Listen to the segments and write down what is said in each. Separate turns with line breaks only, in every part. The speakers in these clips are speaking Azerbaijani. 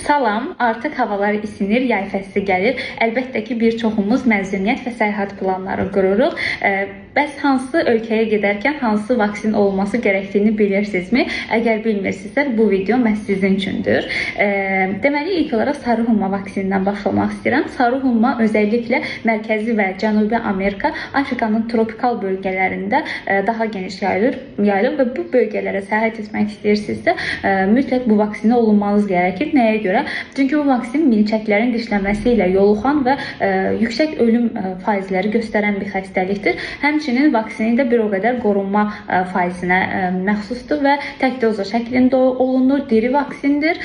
Salam, artıq havalar isinir, yay fəsli gəlir. Əlbəttə ki, bir çoxumuz məzuniyyət və səyahət planları qururuq. Bəs hansı ölkəyə gedərkən hansı vaksin olması gərəkdiyini bilirsinizmi? Əgər bilmirsinizsə, bu video məhz sizin üçündür. Deməli, ilk olaraq sarı humma vaksinindən başlamaq istəyirəm. Sarı humma özəlliklə Mərkəzi və Cənubi Amerika, Afrikanın tropikal bölgələrində daha geniş yayılır və bu bölgələrə səyahət etmək istəyirsinizsə, mütləq bu vaksini olunmanız gərəkir. Nəyə görə? Çünki bu vaksin milçəklərin dişləməsi ilə yoluxan və yüksək ölüm faizləri göstərən bir xəstəlikdir. Həmçinin vaksini də bir o qədər qorunma faizinə məxsusdur və tək doza şəklində olunur, diri vaksindir.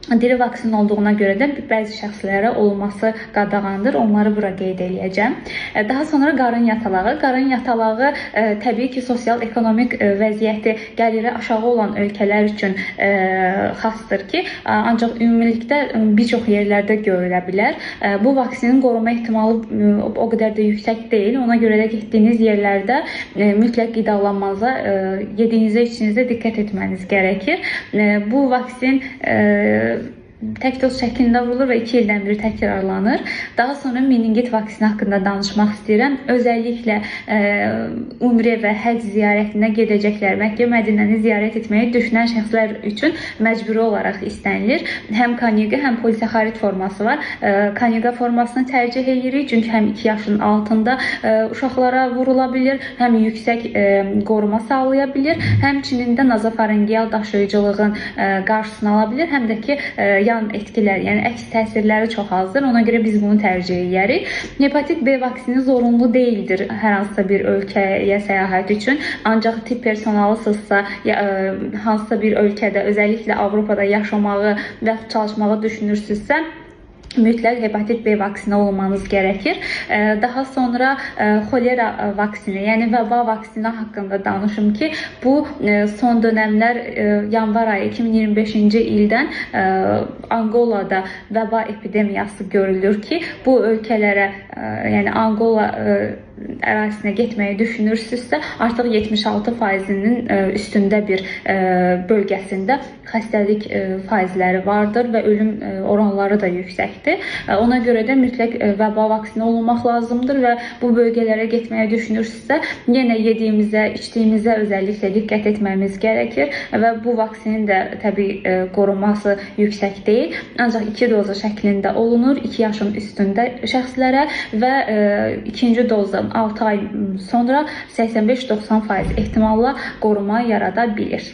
Diri vaksin olduğuna görə də bəzi şəxslərə olması qadağandır. Onları bura qeyd edəcəm. Daha sonra qarın yatalağı. Qarın yatalağı təbii ki, sosial-ekonomik vəziyyəti, gəliri aşağı olan ölkələr üçün xasdır ki, ancaq ümumilikdə bir çox yerlərdə görülə bilər. Bu vaksinin qorunma ehtimalı o qədər də yüksək deyil. Ona görə də getdiyiniz yerlərdə mütləq qidalanmanıza, yediyinizə, içinizə diqqət etməniz gərəkir. Bu vaksin tək doz şəklində vurulur və 2 ildən bir təkrarlanır. Daha sonra meningit vaksini haqqında danışmaq istəyirəm. Özəlliklə Umrə və Həcc ziyarətinə gedəcəklər, Məkkə, Mədinəni ziyarət etməyi düşünən şəxslər üçün məcburi olaraq istənilir. Həm Kaniqa, həm polisəxarid forması var. Kaniqa formasını tərcih edirik, çünki həm 2 yaşın altında uşaqlara vurula bilir, həm yüksək qoruma sağlaya bilir, həmçinin də nazofarengeal daşıyıcılığın qarşısını ala bilir, həm də ki, yan etkilər, yəni əks təsirləri çox azdır. Ona görə biz bunu tərcih edirik. Hepatit B vaksini zorunlu deyildir hər hansısa bir ölkəyə səyahət üçün. Ancaq tibb personalısınızsa, hansısa bir ölkədə, özəlliklə Avropada yaşamağı və çalışmağı düşünürsünüzsə, mütləq hepatit B vaksini olmanız gərəkir. Daha sonra xolera vaksini, yəni vəba vaksini haqqında danışım ki, bu son dönəmlər yanvar ayı 2025-ci ildən Angolada vəba epidemiyası görülür ki, bu ölkələrə, yəni Angola ərazisinə getməyi düşünürsünüzsə, artıq 76%-nin üstündə bir bölgəsində xəstəlik faizləri vardır və ölüm oranları da yüksəkdir. Ona görə də mütləq vəba vaksini olunmaq lazımdır və bu bölgələrə getməyi düşünürsünüzsə, yenə yediyimizə, içdiyimizə özəlliklə diqqət etmemiz gərəkir və bu vaksinin də təbii qorunması yüksək deyil, ancaq 2 doza şəklində olunur 2 yaşın üstündə şəxslərə və ikinci dozda 6 ay sonra 85-90% ehtimalla qoruma yarada bilir.